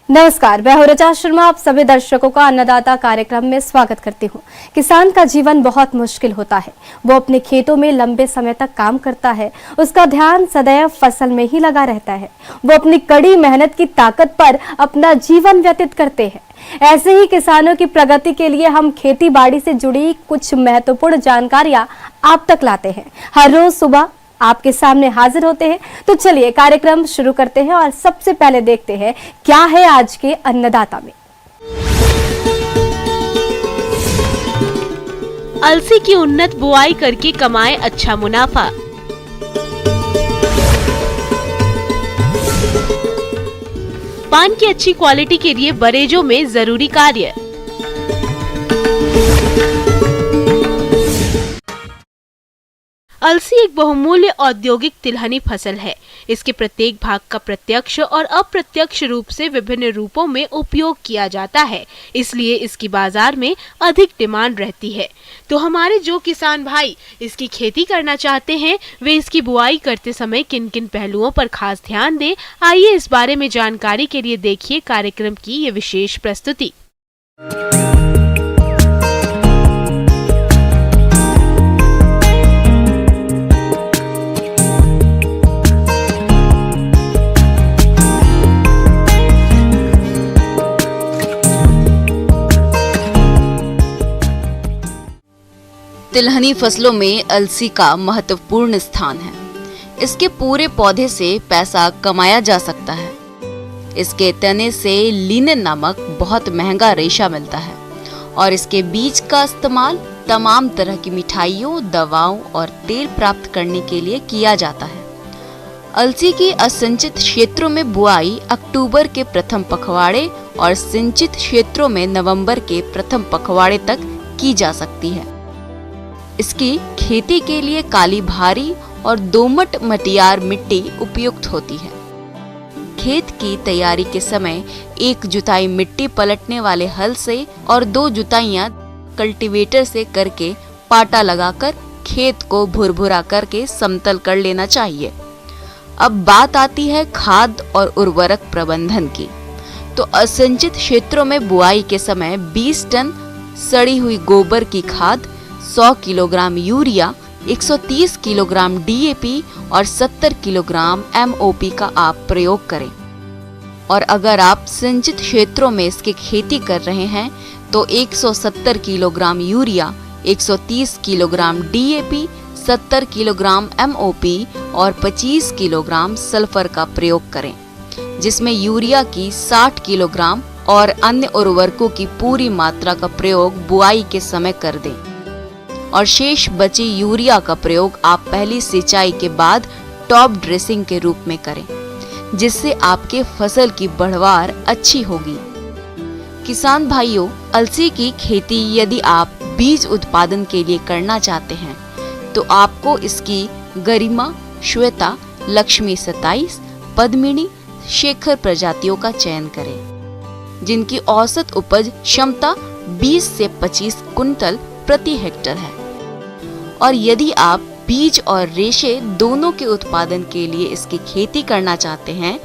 नमस्कार, मैं हूं ऋचा शर्मा। आप सभी दर्शकों का अन्नदाता कार्यक्रम में स्वागत करती हूं। किसान का जीवन बहुत मुश्किल होता है। वो अपने खेतों में लंबे समय तक काम करता है। उसका ध्यान सदैव फसल में ही लगा रहता है। वो अपनी कड़ी मेहनत की ताकत पर अपना जीवन व्यतीत करते हैं। ऐसे ही किसानों की प्रगति के लिए हम खेती बाड़ी से जुड़ी कुछ महत्वपूर्ण जानकारियां आप तक लाते हैं। हर रोज सुबह आपके सामने हाजिर होते हैं। तो चलिए कार्यक्रम शुरू करते हैं और सबसे पहले देखते हैं क्या है आज के अन्नदाता में। अलसी की उन्नत बुआई करके कमाए अच्छा मुनाफा। पान की अच्छी क्वालिटी के लिए बरेजों में जरूरी कार्य। अलसी एक बहुमूल्य औद्योगिक तिलहनी फसल है। इसके प्रत्येक भाग का प्रत्यक्ष और अप्रत्यक्ष रूप से विभिन्न रूपों में उपयोग किया जाता है, इसलिए इसकी बाजार में अधिक डिमांड रहती है। तो हमारे जो किसान भाई इसकी खेती करना चाहते हैं, वे इसकी बुआई करते समय किन किन पहलुओं पर खास ध्यान दें, आइए इस बारे में जानकारी के लिए देखिए कार्यक्रम की ये विशेष प्रस्तुति। तिलहनी फसलों में अलसी का महत्वपूर्ण स्थान है। इसके पूरे पौधे से पैसा कमाया जा सकता है। इसके तने से लिनेन नामक बहुत महंगा रेशा मिलता है और इसके बीज का इस्तेमाल तमाम तरह की मिठाइयों, दवाओं और तेल प्राप्त करने के लिए किया जाता है। अलसी की असिंचित क्षेत्रों में बुआई अक्टूबर के प्रथम पखवाड़े और सिंचित क्षेत्रों में नवंबर के प्रथम पखवाड़े तक की जा सकती है। इसकी खेती के लिए काली भारी और दोमट मटियार मिट्टी उपयुक्त होती है। खेत की तैयारी के समय एक जुताई मिट्टी पलटने वाले हल से और 2 जुताइयां कल्टीवेटर से करके पाटा लगाकर खेत को भुरभुरा करके समतल कर लेना चाहिए। अब बात आती है खाद और उर्वरक प्रबंधन की। तो असिंचित क्षेत्रों में बुआई के समय 20 टन सड़ी हुई गोबर की खाद, 100 किलोग्राम यूरिया, 130 किलोग्राम डीएपी और 70 किलोग्राम एमओपी का आप प्रयोग करें। और अगर आप सिंचित क्षेत्रों में इसकी खेती कर रहे हैं तो 170 kilogram urea, 130 kilogram DAP, 70 kilogram MOP और 25 किलोग्राम सल्फर का प्रयोग करें, जिसमें यूरिया की 60 किलोग्राम और अन्य उर्वरकों की पूरी मात्रा का प्रयोग बुआई के समय कर दें। और शेष बची यूरिया का प्रयोग आप पहली सिंचाई के बाद टॉप ड्रेसिंग के रूप में करें, जिससे आपके फसल की बढ़वार अच्छी होगी। किसान भाइयों, अलसी की खेती यदि आप बीज उत्पादन के लिए करना चाहते हैं तो आपको इसकी गरिमा, श्वेता, लक्ष्मी 27, पद्मिनी, शेखर प्रजातियों का चयन करें, जिनकी औसत उपज क्षमता 20 से 25 कुंतल प्रति हेक्टर है। और यदि आप बीज और रेशे दोनों के उत्पादन के लिए इसकी खेती करना चाहते हैं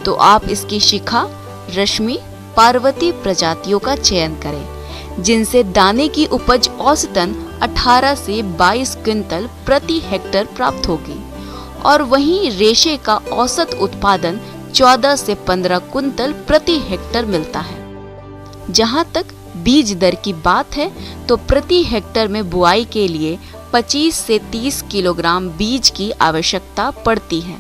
तो आप इसकी शिखा, रश्मि, पार्वती प्रजातियों का चयन करें, जिनसे दाने की उपज औसतन 18 से 22 क्विंटल प्रति हेक्टर प्राप्त होगी। और वहीं रेशे का औसत उत्पादन 14 से 15 कुंतल प्रति हेक्टर मिलता है। जहां तक बीज दर की बात है तो प्रति हेक्टर में बुआई के लिए 25 से 30 किलोग्राम बीज की आवश्यकता पड़ती है।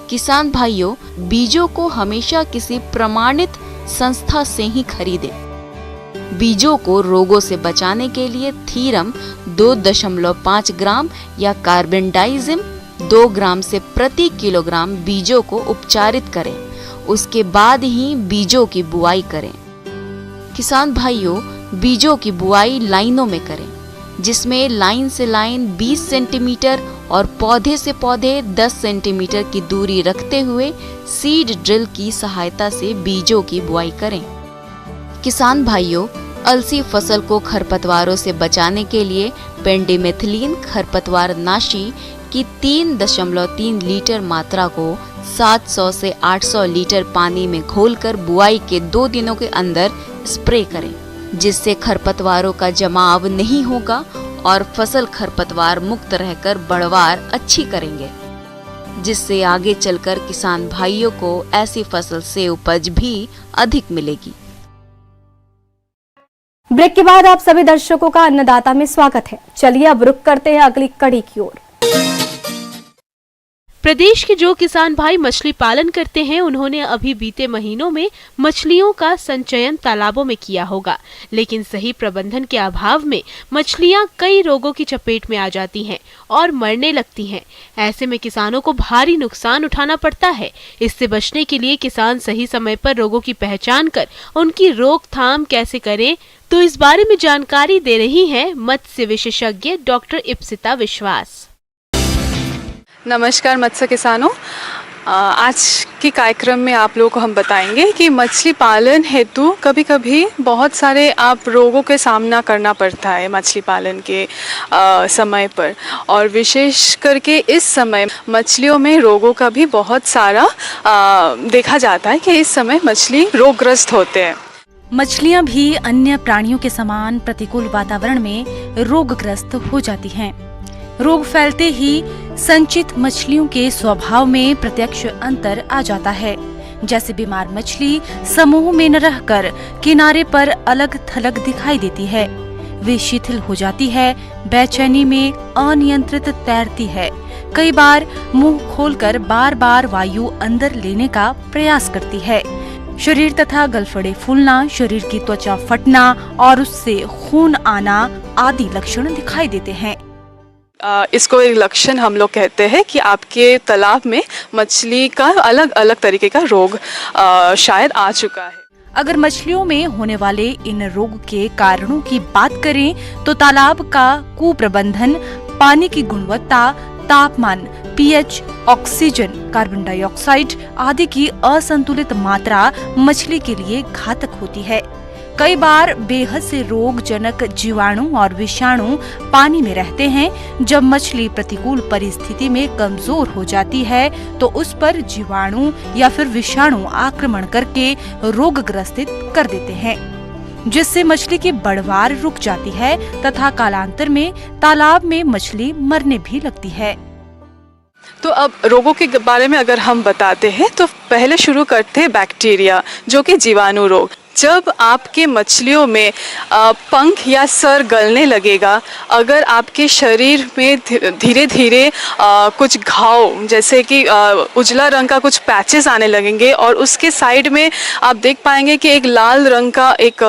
किसान भाइयों, बीजों को हमेशा किसी प्रमाणित संस्था से ही खरीदें। बीजों को रोगों से बचाने के लिए थीरम 2.5 ग्राम या कार्बेंडाइजिम 2 ग्राम से प्रति किलोग्राम बीजों को उपचारित करें। उसके बाद ही बीजों की बुआई करें। किसान भाइयों, बीजों की बुआई लाइनों में करें, जिसमें लाइन से लाइन 20 सेंटीमीटर और पौधे से पौधे 10 सेंटीमीटर की दूरी रखते हुए सीड ड्रिल की सहायता से बीजों की बुआई करें। किसान भाइयों, अलसी फसल को खरपतवारों से बचाने के लिए पेंडिमेथिलीन खरपतवार नाशी की 3.3 लीटर मात्रा को 700 से 800 लीटर पानी में घोलकर बुआई के 2 दिनों के अंदर स्प्रे करें, जिससे खरपतवारों का जमाव नहीं होगा और फसल खरपतवार मुक्त रहकर बढ़वार अच्छी करेंगे, जिससे आगे चलकर किसान भाइयों को ऐसी फसल से उपज भी अधिक मिलेगी। ब्रेक के बाद आप सभी दर्शकों का अन्नदाता में स्वागत है। चलिए अब रुक करते हैं अगली कड़ी की ओर। प्रदेश के जो किसान भाई मछली पालन करते हैं, उन्होंने अभी बीते महीनों में मछलियों का संचयन तालाबों में किया होगा, लेकिन सही प्रबंधन के अभाव में मछलियां कई रोगों की चपेट में आ जाती हैं और मरने लगती हैं। ऐसे में किसानों को भारी नुकसान उठाना पड़ता है। इससे बचने के लिए किसान सही समय पर रोगों की पहचान कर उनकी रोकथाम कैसे करें, तो इस बारे में जानकारी दे रही हैं मत्स्य विशेषज्ञ डॉक्टर इप्सिता विश्वास। नमस्कार मत्स्य किसानों, आज के कार्यक्रम में आप लोगों को हम बताएंगे कि मछली पालन हेतु कभी कभी बहुत सारे आप रोगों के सामना करना पड़ता है मछली पालन के समय पर, और विशेष करके इस समय मछलियों में रोगों का भी बहुत सारा देखा जाता है कि इस समय मछली रोगग्रस्त होते हैं। मछलियां भी अन्य प्राणियों के समान प्रतिकूल वातावरण में रोगग्रस्त हो जाती हैं। रोग फैलते ही संचित मछलियों के स्वभाव में प्रत्यक्ष अंतर आ जाता है। जैसे बीमार मछली समूह में न रहकर किनारे पर अलग थलग दिखाई देती है, वे शिथिल हो जाती है, बेचैनी में अनियंत्रित तैरती है, कई बार मुंह खोलकर बार बार वायु अंदर लेने का प्रयास करती है। शरीर तथा गलफड़े फूलना, शरीर की त्वचा फटना और उससे खून आना आदि लक्षण दिखाई देते हैं। इसको एक लक्षण हम लोग कहते हैं कि आपके तालाब में मछली का अलग अलग तरीके का रोग शायद आ चुका है। अगर मछलियों में होने वाले इन रोग के कारणों की बात करें तो तालाब का कुप्रबंधन, पानी की गुणवत्ता, तापमान, पीएच, ऑक्सीजन, कार्बन डाइऑक्साइड आदि की असंतुलित मात्रा मछली के लिए घातक होती है। कई बार बेहद से रोगजनक जीवाणु और विषाणु पानी में रहते हैं। जब मछली प्रतिकूल परिस्थिति में कमजोर हो जाती है तो उस पर जीवाणु या फिर विषाणु आक्रमण करके रोगग्रसित कर देते हैं, जिससे मछली की बढ़वार रुक जाती है तथा कालांतर में तालाब में मछली मरने भी लगती है। तो अब रोगों के बारे में अगर हम बताते हैं तो पहले शुरू करते हैं बैक्टीरिया, जो कि जीवाणु रोग। जब आपके मछलियों में पंख या सर गलने लगेगा, अगर आपके शरीर में धीरे धीरे कुछ घाव जैसे कि उजला रंग का कुछ पैचेस आने लगेंगे और उसके साइड में आप देख पाएंगे कि एक लाल रंग का एक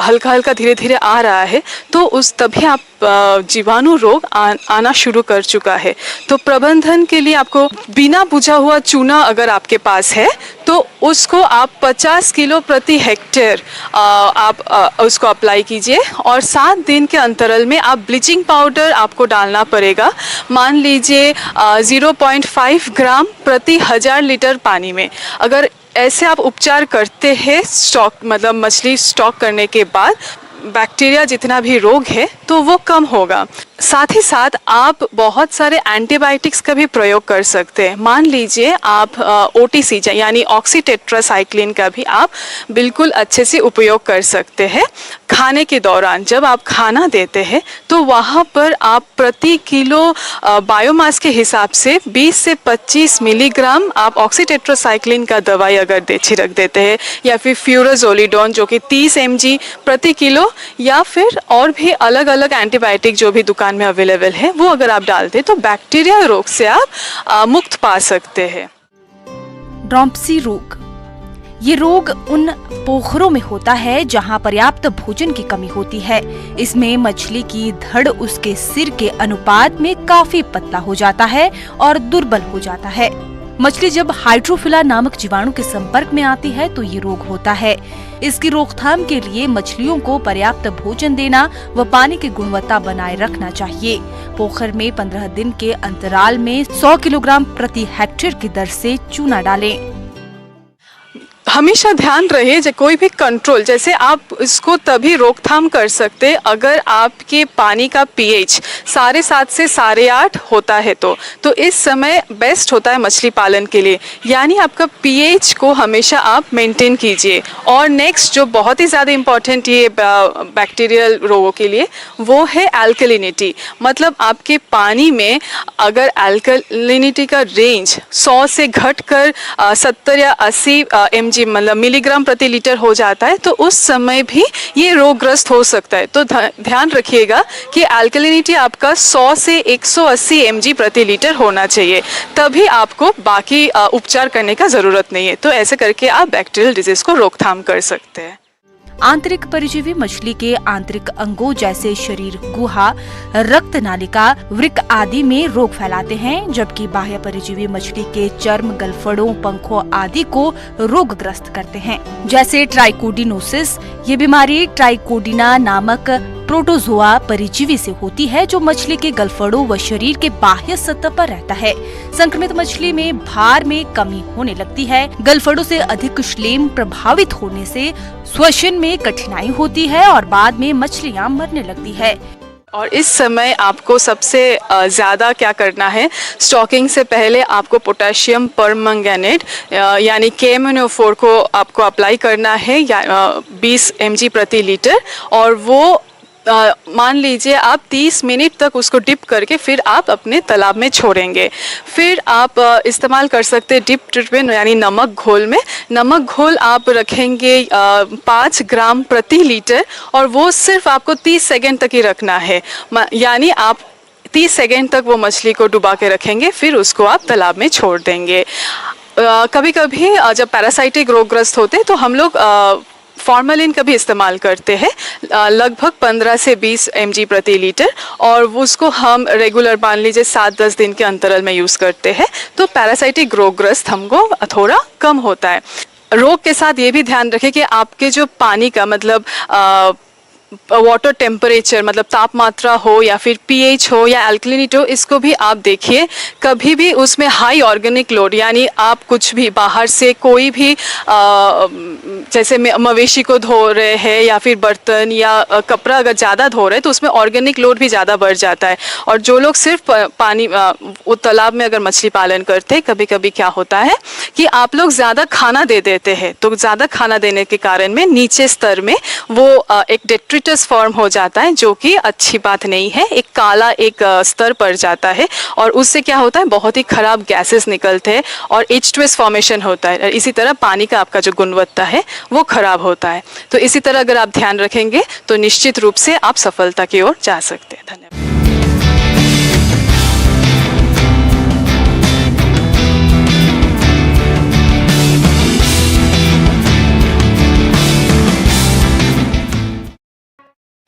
हल्का हल्का धीरे धीरे आ रहा है, तो उस तभी आप जीवाणु रोग आना शुरू कर चुका है। तो प्रबंधन के लिए आपको बिना बुझा हुआ चूना अगर आपके पास है तो उसको आप 50 किलो प्रति हेक्टेयर आप उसको अप्लाई कीजिए, और 7 दिन के अंतराल में आप ब्लीचिंग पाउडर आपको डालना पड़ेगा। मान लीजिए 0.5 ग्राम प्रति 1000 लीटर पानी में। अगर ऐसे आप उपचार करते हैं स्टॉक मतलब मछली स्टॉक करने के बाद, बैक्टीरिया जितना भी रोग है तो वो कम होगा। साथ ही साथ आप बहुत सारे एंटीबायोटिक्स का भी प्रयोग कर सकते हैं। मान लीजिए आप ओटीसी यानी ऑक्सीटेट्रासाइक्लिन का भी आप बिल्कुल अच्छे से उपयोग कर सकते हैं। खाने के दौरान जब आप खाना देते हैं तो वहाँ पर आप प्रति किलो बायोमास के हिसाब से 20 से 25 मिलीग्राम आप ऑक्सीटेट्रासाइक्लिन का दवाई अगर छिड़क देते हैं, या फिर फ्यूराजोलिडोन जो कि 30 mg प्रति किलो, या फिर और भी अलग अलग एंटीबायोटिक जो भी दुकान में अवेलेबल है वो अगर आप डालते तो बैक्टीरिया रोग से आप मुक्त पा सकते हैं। ड्रॉम्पसी रोग, ये रोग उन पोखरों में होता है जहां पर्याप्त भोजन की कमी होती है। इसमें मछली की धड़ उसके सिर के अनुपात में काफी पतला हो जाता है और दुर्बल हो जाता है। मछली जब हाइड्रोफिला नामक जीवाणु के संपर्क में आती है तो ये रोग होता है। इसकी रोकथाम के लिए मछलियों को पर्याप्त भोजन देना व पानी की गुणवत्ता बनाए रखना चाहिए। पोखर में 15 दिन के अंतराल में 100 किलोग्राम प्रति हेक्टेयर की दर से चूना डालें। हमेशा ध्यान रहे जो कोई भी कंट्रोल, जैसे आप इसको तभी रोकथाम कर सकते अगर आपके पानी का पीएच 7.5 से 8.5 होता है तो इस समय बेस्ट होता है मछली पालन के लिए, यानी आपका पीएच को हमेशा आप मेंटेन कीजिए। और नेक्स्ट जो बहुत ही ज़्यादा इम्पॉर्टेंट ये बैक्टीरियल रोगों के लिए वो है अल्कलिनिटी। मतलब आपके पानी में अगर अल्कलिनिटी का रेंज 100 से घटकर 70 या 80 mg मतलब मिलीग्राम प्रति लीटर हो जाता है तो उस समय भी ये रोगग्रस्त हो सकता है। तो ध्यान रखिएगा कि अल्कलिनिटी आपका 100 से 180 mg प्रति लीटर होना चाहिए, तभी आपको बाकी उपचार करने का ज़रूरत नहीं है। तो ऐसे करके आप बैक्टीरियल डिजीज को रोकथाम कर सकते हैं। आंतरिक परजीवी मछली के आंतरिक अंगों जैसे शरीर गुहा, रक्त नालिका, वृक्क आदि में रोग फैलाते हैं, जबकि बाह्य परजीवी मछली के चर्म, गलफड़ों, पंखों आदि को रोगग्रस्त करते हैं, जैसे ट्राइकोडिनोसिस। ये बीमारी ट्राइकोडिना नामक प्रोटोजोआ परजीवी से होती है जो मछली के गलफड़ों व शरीर के बाह्य सतह पर रहता है। संक्रमित मछली में भार में कमी होने लगती है। गलफड़ों से अधिक श्लेम प्रभावित होने से श्वसन में कठिनाई होती है और बाद में मछलियां मरने लगती है। और इस समय आपको सबसे ज़्यादा क्या करना है, स्टॉकिंग से पहले आपको पोटेशियम परमंगनेट यानी KMnO4 को आपको अप्लाई करना है 20 mg प्रति लीटर। और वो मान लीजिए आप 30 मिनट तक उसको डिप करके फिर आप अपने तालाब में छोड़ेंगे। फिर आप इस्तेमाल कर सकते हैं डिप ट्रीटमेंट यानी नमक घोल में। नमक घोल आप रखेंगे 5 ग्राम प्रति लीटर और वो सिर्फ आपको 30 सेकेंड तक ही रखना है, यानी आप 30 सेकेंड तक वो मछली को डुबा के रखेंगे, फिर उसको आप तालाब में छोड़ देंगे। कभी कभी जब पैरासाइटिक रोगग्रस्त होते हैं तो हम लोग फॉर्मेलिन का भी इस्तेमाल करते हैं लगभग 15 से 20 mg प्रति लीटर, और उसको हम रेगुलर मान लीजिए 7-10 दिन के अंतराल में यूज़ करते हैं तो पैरासाइटिक रोगग्रस्त हमको थोड़ा कम होता है। रोग के साथ ये भी ध्यान रखें कि आपके जो पानी का मतलब वाटर टेम्परेचर मतलब तापमात्रा हो या फिर पीएच हो या अल्कलिनिटी हो, इसको भी आप देखिए। कभी भी उसमें हाई ऑर्गेनिक लोड यानी आप कुछ भी बाहर से कोई भी जैसे मवेशी को धो रहे हैं या फिर बर्तन या कपड़ा अगर ज़्यादा धो रहे हैं तो उसमें ऑर्गेनिक लोड भी ज़्यादा बढ़ जाता है। और जो लोग सिर्फ पानी तालाब में अगर मछली पालन करते हैं, कभी कभी क्या होता है कि आप लोग ज़्यादा खाना दे देते हैं, तो ज़्यादा खाना देने के कारण में नीचे स्तर में वो एक डेट्रिटस फॉर्म हो जाता है, जो कि अच्छी बात नहीं है। एक काला एक स्तर पड़ जाता है और उससे क्या होता है, बहुत ही खराब गैसेस निकलते हैं और H2S फॉर्मेशन होता है। इसी तरह पानी का आपका जो गुणवत्ता है वो खराब होता है। तो इसी तरह अगर आप ध्यान रखेंगे तो निश्चित रूप से आप सफलता की ओर जा सकते हैं। धन्यवाद।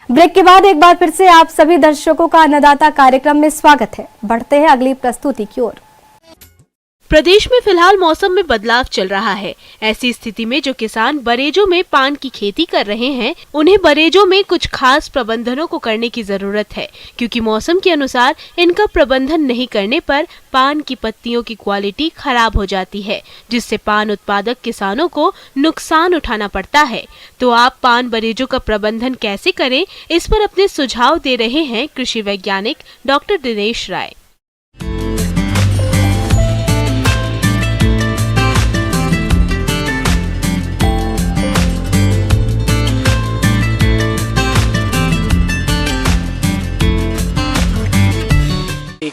ब्रेक के बाद एक बार फिर से आप सभी दर्शकों का अन्नदाता कार्यक्रम में स्वागत है। बढ़ते हैं अगली प्रस्तुति की ओर। प्रदेश में फिलहाल मौसम में बदलाव चल रहा है। ऐसी स्थिति में जो किसान बरेजों में पान की खेती कर रहे हैं, उन्हें बरेजों में कुछ खास प्रबंधनों को करने की जरूरत है, क्योंकि मौसम के अनुसार इनका प्रबंधन नहीं करने पर पान की पत्तियों की क्वालिटी खराब हो जाती है, जिससे पान उत्पादक किसानों को नुकसान उठाना पड़ता है। तो आप पान बरेजों का प्रबंधन कैसे करें, इस पर अपने सुझाव दे रहे हैं कृषि वैज्ञानिक डॉक्टर दिनेश राय।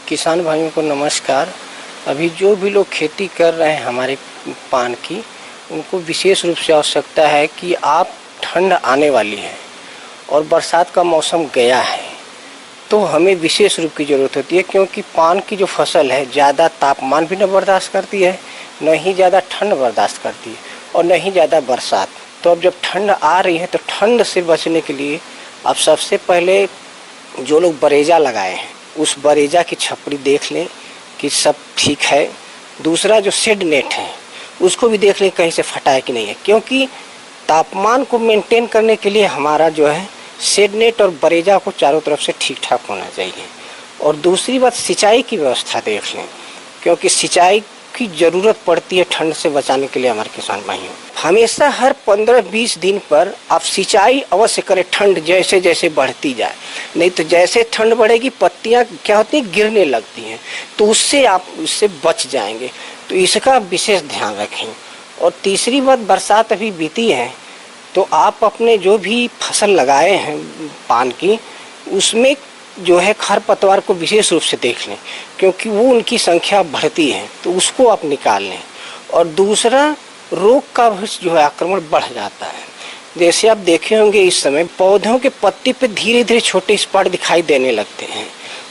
किसान भाइयों को नमस्कार। अभी जो भी लोग खेती कर रहे हैं हमारे पान की, उनको विशेष रूप से आवश्यकता है कि आप ठंड आने वाली है और बरसात का मौसम गया है, तो हमें विशेष रूप की ज़रूरत होती है, क्योंकि पान की जो फसल है ज़्यादा तापमान भी न बर्दाश्त करती है, न ही ज़्यादा ठंड बर्दाश्त करती है और न ही ज़्यादा बरसात। तो अब जब ठंड आ रही है तो ठंड से बचने के लिए आप सबसे पहले जो लोग बरेजा लगाए हैं उस बरेजा की छपरी देख लें कि सब ठीक है। दूसरा जो शेड नेट है उसको भी देख लें कहीं से फटा है कि नहीं है, क्योंकि तापमान को मेंटेन करने के लिए हमारा जो है शेड नेट और बरेजा को चारों तरफ से ठीक ठाक होना चाहिए। और दूसरी बात, सिंचाई की व्यवस्था देख लें, क्योंकि सिंचाई की ज़रूरत पड़ती है ठंड से बचाने के लिए हमारे किसान भाइयों। हमेशा हर 15-20 दिन पर आप सिंचाई अवश्य करें, ठंड जैसे जैसे बढ़ती जाए। नहीं तो जैसे ठंड बढ़ेगी पत्तियां क्या होती हैं, गिरने लगती हैं, तो उससे आप उससे बच जाएंगे। तो इसका विशेष ध्यान रखें। और तीसरी बात, बरसात अभी बीती है तो आप अपने जो भी फसल लगाए हैं पान की, उसमें जो है खरपतवार को विशेष रूप से देख लें, क्योंकि वो उनकी संख्या बढ़ती है, तो उसको आप निकाल लें। और दूसरा, रोग का भी जो है आक्रमण बढ़ जाता है। जैसे आप देखे होंगे इस समय पौधों के पत्ती पे धीरे धीरे छोटे स्पॉट दिखाई देने लगते हैं,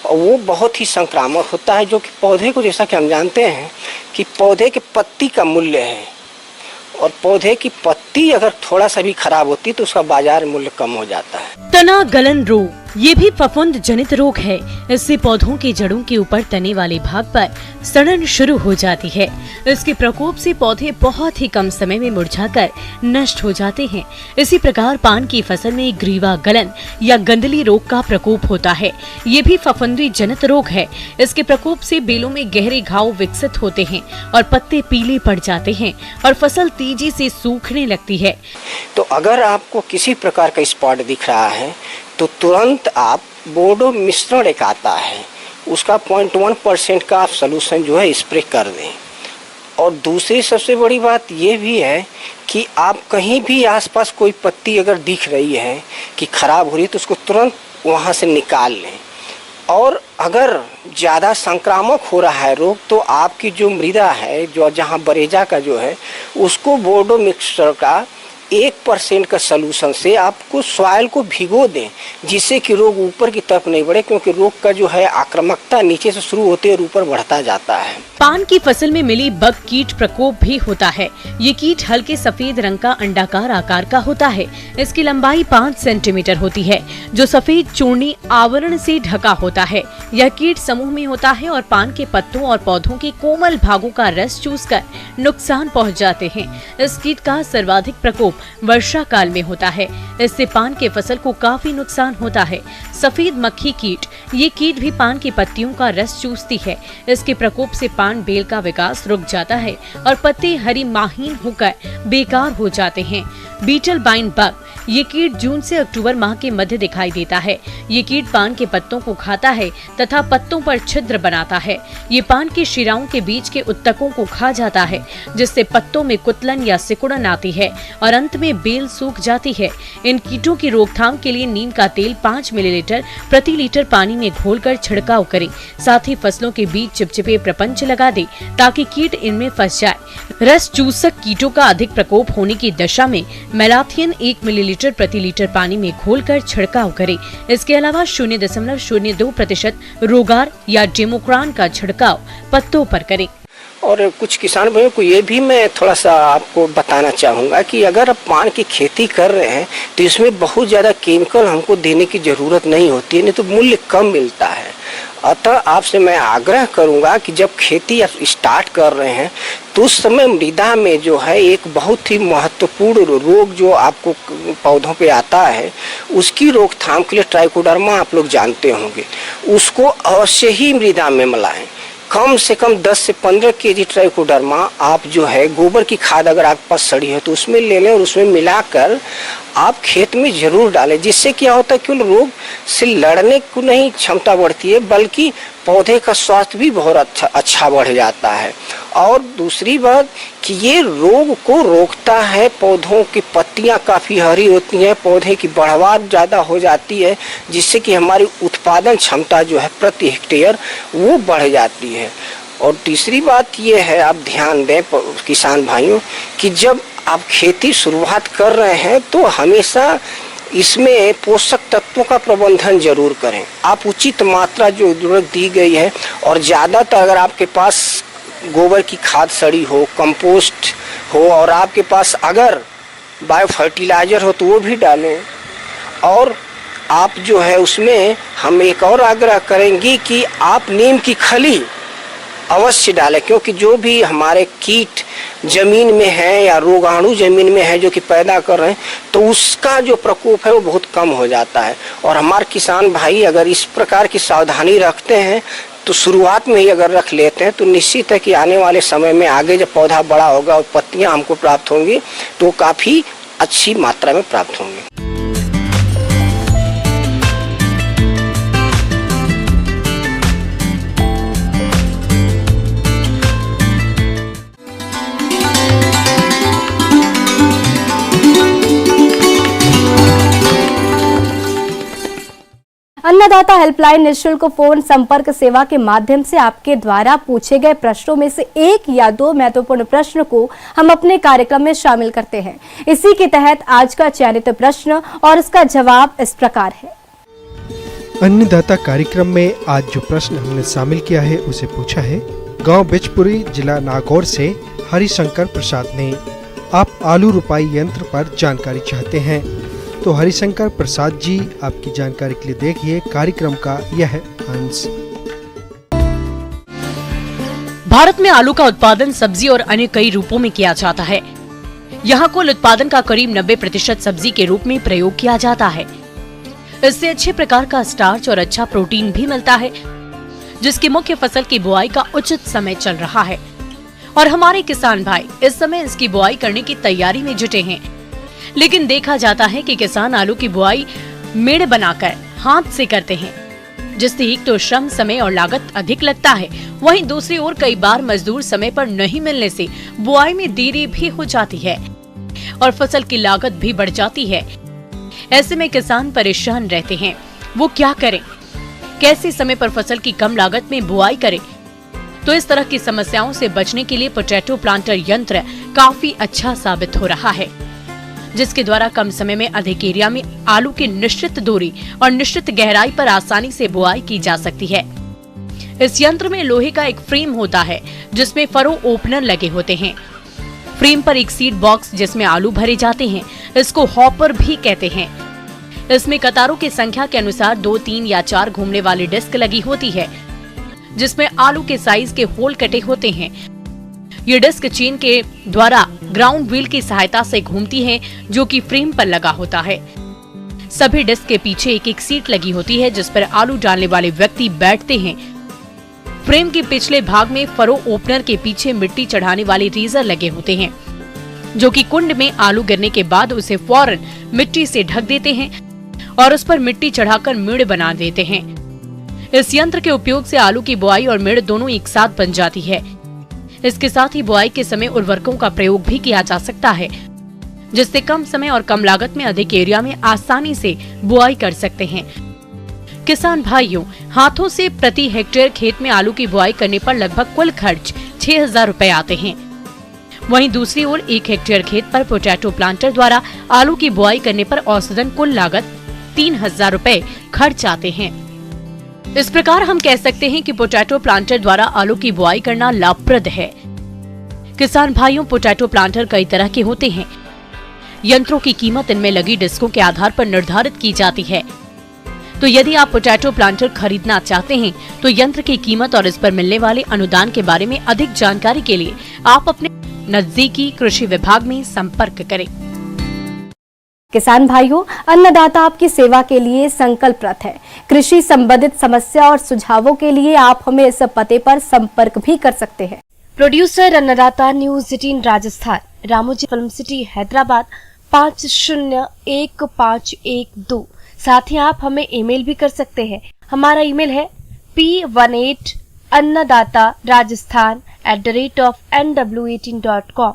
और वो बहुत ही संक्रामक होता है, जो कि पौधे को, जैसा कि हम जानते हैं कि पौधे के पत्ती का मूल्य है, और पौधे की पत्ती अगर थोड़ा सा भी खराब होती तो उसका बाजार मूल्य कम हो जाता है। तना गलन रोग ये भी फफूंद जनित रोग है। इससे पौधों की जड़ों के ऊपर तने वाले भाग पर सड़न शुरू हो जाती है। इसके प्रकोप से पौधे बहुत ही कम समय में मुरझाकर नष्ट हो जाते हैं। इसी प्रकार पान की फसल में ग्रीवा गलन या गंदली रोग का प्रकोप होता है। ये भी फफूंदी जनित रोग है। इसके प्रकोप से बेलों में गहरे घाव विकसित होते हैं और पत्ते पीले पड़ जाते हैं और फसल तेजी से सूखने लगती है। तो अगर आपको किसी प्रकार का स्पॉट दिख रहा है तो तुरंत आप बोर्डो मिश्रण एक आता है, उसका 0.1% का आप सोल्यूशन जो है स्प्रे कर दें। और दूसरी सबसे बड़ी बात ये भी है कि आप कहीं भी आसपास कोई पत्ती अगर दिख रही है कि खराब हो रही है तो उसको तुरंत वहाँ से निकाल लें। और अगर ज़्यादा संक्रामक हो रहा है रोग तो आपकी जो मृदा है, जो जहाँ बरेजा का जो है, उसको बोर्डो मिक्सचर का 1% का सलूशन से आपको सॉइल को भिगो दें, जिससे कि रोग ऊपर की तरफ नहीं बढ़े, क्योंकि रोग का जो है आक्रामकता नीचे से शुरू होते और ऊपर बढ़ता जाता है। पान की फसल में मिली बग कीट प्रकोप भी होता है। ये कीट हल्के सफेद रंग का अंडाकार आकार का होता है। इसकी लंबाई 5 सेंटीमीटर होती है, जो सफेद चूर्णी आवरण से ढका होता है। यह कीट समूह में होता है और पान के पत्तों और पौधों के कोमल भागों का रस चूसकर नुकसान पहुंच जाते हैं। इस कीट का सर्वाधिक प्रकोप वर्षा काल में होता है। इससे पान के फसल को काफी नुकसान होता है। सफेद मक्खी कीट, ये कीट भी पान की पत्तियों का रस चूसती है। इसके प्रकोप से पान बेल का विकास रुक जाता है और पत्ते हरी माहीन होकर बेकार हो जाते हैं। बीटल बाइन बग, ये कीट जून से अक्टूबर माह के मध्य दिखाई देता है। ये कीट पान के पत्तों को खाता है तथा पत्तों पर छिद्र बनाता है। ये पान की शिराओं के बीच के उत्तकों को खा जाता है, जिससे पत्तों में कुतलन या सिकुड़न आती है और अंत में बेल सूख जाती है। इन कीटों की रोकथाम के लिए नीम का तेल 5 मिलीलीटर प्रति लीटर पानी में घोलकर छिड़काव करें। साथ ही फसलों के बीच चिपचिपे प्रपंच लगा दें ताकि कीट इनमें फंस जाए। रस चूसक कीटों का अधिक प्रकोप होने की दशा में मैलाथियन 1 मिलीलीटर प्रति लीटर पानी में घोलकर छिड़काव करें। इसके अलावा 0.02% रोगार या डेमोक्रान का छिड़काव पत्तों पर करें। और कुछ किसान भाइयों को ये भी मैं थोड़ा सा आपको बताना चाहूँगा कि अगर आप पान की खेती कर रहे हैं तो इसमें बहुत ज़्यादा केमिकल हमको देने की ज़रूरत नहीं होती है, नहीं तो मूल्य कम मिलता है। अतः आपसे मैं आग्रह करूंगा कि जब खेती आप स्टार्ट कर रहे हैं तो उस समय मृदा में जो है एक बहुत ही महत्वपूर्ण रोग जो आपको पौधों पे आता है, उसकी रोकथाम के लिए ट्राइकोडर्मा आप लोग जानते होंगे, उसको अवश्य ही मृदा में मिलाएं। कम से कम 10 से 15 केजी ट्राइकोडर्मा आप जो है गोबर की खाद अगर आपके पास सड़ी है तो उसमें ले लें और उसमें मिलाकर आप खेत में जरूर डालें। जिससे क्या होता है, केवल रोग से लड़ने को नहीं क्षमता बढ़ती है बल्कि पौधे का स्वास्थ्य भी बहुत अच्छा बढ़ जाता है। और दूसरी बात कि ये रोग को रोकता है, पौधों की पत्तियां काफ़ी हरी होती हैं, पौधे की बढ़वार ज़्यादा हो जाती है, जिससे कि हमारी उत्पादन क्षमता जो है प्रति हेक्टेयर वो बढ़ जाती है। और तीसरी बात ये है, आप ध्यान दें किसान भाइयों कि जब आप खेती शुरुआत कर रहे हैं तो हमेशा इसमें पोषक तत्वों का प्रबंधन जरूर करें। आप उचित मात्रा जो जरूरत दी गई है, और ज़्यादातर अगर आपके पास गोबर की खाद सड़ी हो, कंपोस्ट हो, और आपके पास अगर बायो फर्टिलाइजर हो तो वो भी डालें। और आप जो है उसमें हम एक और आग्रह करेंगे कि आप नीम की खली अवश्य डालें, क्योंकि जो भी हमारे कीट जमीन में है या रोगाणु जमीन में है जो कि पैदा कर रहे हैं तो उसका जो प्रकोप है वो बहुत कम हो जाता है। और हमारे किसान भाई अगर इस प्रकार की सावधानी रखते हैं तो शुरुआत में ही अगर रख लेते हैं तो निश्चित है कि आने वाले समय में आगे जब पौधा बड़ा होगा और पत्तियां हमको प्राप्त होंगी तो काफ़ी अच्छी मात्रा में प्राप्त होंगी। अन्नदाता हेल्पलाइन निःशुल्क फोन संपर्क सेवा के माध्यम से आपके द्वारा पूछे गए प्रश्नों में से एक या दो महत्वपूर्ण प्रश्न को हम अपने कार्यक्रम में शामिल करते हैं। इसी के तहत आज का चयनित प्रश्न और उसका जवाब इस प्रकार है। अन्नदाता कार्यक्रम में आज जो प्रश्न हमने शामिल किया है उसे पूछा है गांव बिचपुरी, जिला नागौर से हरिशंकर प्रसाद ने। आप आलू रोपाई यंत्र पर जानकारी चाहते हैं तो हरिशंकर प्रसाद जी, आपकी जानकारी के लिए देखिए कार्यक्रम का यह अंश। भारत में आलू का उत्पादन सब्जी और अन्य कई रूपों में किया जाता है। यहाँ कुल उत्पादन का करीब 90% सब्जी के रूप में प्रयोग किया जाता है। इससे अच्छे प्रकार का स्टार्च और अच्छा प्रोटीन भी मिलता है, जिसकी मुख्य फसल की बुआई का उचित समय चल रहा है और हमारे किसान भाई इस समय इसकी बुआई करने की तैयारी में जुटे हैं। लेकिन देखा जाता है कि किसान आलू की बुआई मेड़ बनाकर हाथ से करते हैं, जिससे एक तो श्रम, समय और लागत अधिक लगता है, वहीं दूसरी ओर कई बार मजदूर समय पर नहीं मिलने से बुआई में देरी भी हो जाती है और फसल की लागत भी बढ़ जाती है। ऐसे में किसान परेशान रहते हैं। वो क्या करें, कैसे समय पर फसल की कम लागत में बुआई करें? तो इस तरह की समस्याओं से बचने के लिए पोटैटो प्लांटर यंत्र काफी अच्छा साबित हो रहा है, जिसके द्वारा कम समय में अधिक एरिया में आलू की निश्चित दूरी और निश्चित गहराई पर आसानी से बुआई की जा सकती है। इस यंत्र में लोहे का एक फ्रेम होता है जिसमें फरो ओपनर लगे होते हैं। फ्रेम पर एक सीड बॉक्स जिसमें आलू भरे जाते हैं, इसको हॉपर भी कहते हैं। इसमें कतारों की संख्या के अनुसार 2, 3 या 4 घूमने वाली डिस्क लगी होती है, जिसमें आलू के साइज के होल कटे होते हैं। ये डिस्क चेन के द्वारा ग्राउंड व्हील की सहायता से घूमती है, जो कि फ्रेम पर लगा होता है। सभी डिस्क के पीछे एक एक सीट लगी होती है, जिस पर आलू डालने वाले व्यक्ति बैठते हैं। फ्रेम के पिछले भाग में फरो ओपनर के पीछे मिट्टी चढ़ाने वाले रेजर लगे होते हैं, जो कि कुंड में आलू गिरने के बाद उसे फौरन मिट्टी से ढक देते हैं और उस पर मिट्टी चढ़ाकर मेड़ बना देते हैं। इस यंत्र के उपयोग से आलू की बुआई और मेड़ दोनों एक साथ बन जाती है। इसके साथ ही बुआई के समय उर्वरकों का प्रयोग भी किया जा सकता है, जिससे कम समय और कम लागत में अधिक एरिया में आसानी से बुआई कर सकते हैं। किसान भाइयों, हाथों से प्रति हेक्टेयर खेत में आलू की बुआई करने पर लगभग कुल खर्च 6000 रुपए आते हैं। वहीं दूसरी ओर 1 हेक्टेयर खेत पर पोटैटो प्लांटर द्वारा आलू की बुआई करने पर औसतन कुल लागत 3000 रुपए खर्च आते हैं। इस प्रकार हम कह सकते हैं कि पोटैटो प्लांटर द्वारा आलू की बुआई करना लाभप्रद है। किसान भाइयों, पोटैटो प्लांटर कई तरह के होते हैं। यंत्रों की कीमत इनमें लगी डिस्कों के आधार पर निर्धारित की जाती है। तो यदि आप पोटैटो प्लांटर खरीदना चाहते हैं तो यंत्र की कीमत और इस पर मिलने वाले अनुदान के बारे में अधिक जानकारी के लिए आप अपने नजदीकी कृषि विभाग में संपर्क करें। किसान भाइयों, अन्नदाता आपकी सेवा के लिए संकल्परत है। कृषि संबंधित समस्या और सुझावों के लिए आप हमें इस पते पर संपर्क भी कर सकते हैं। प्रोड्यूसर अन्नदाता, news 18 Rajasthan, Ramoji film city, Hyderabad 501512। साथ ही आप हमें ईमेल भी कर सकते हैं। हमारा ईमेल है p18annadatarajasthan@nw18.com।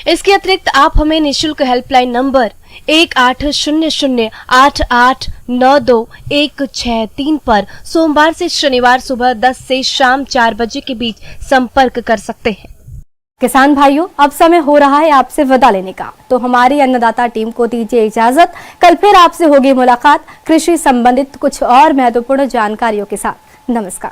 इसके अतिरिक्त आप हमें निःशुल्क हेल्पलाइन नंबर 180088921663 पर सोमवार से शनिवार सुबह 10 से शाम 4 बजे के बीच संपर्क कर सकते हैं। किसान भाइयों, अब समय हो रहा है आपसे विदा लेने का, तो हमारी अन्नदाता टीम को दीजिए इजाजत। कल फिर आपसे होगी मुलाकात कृषि संबंधित कुछ और महत्वपूर्ण जानकारियों के साथ। नमस्कार।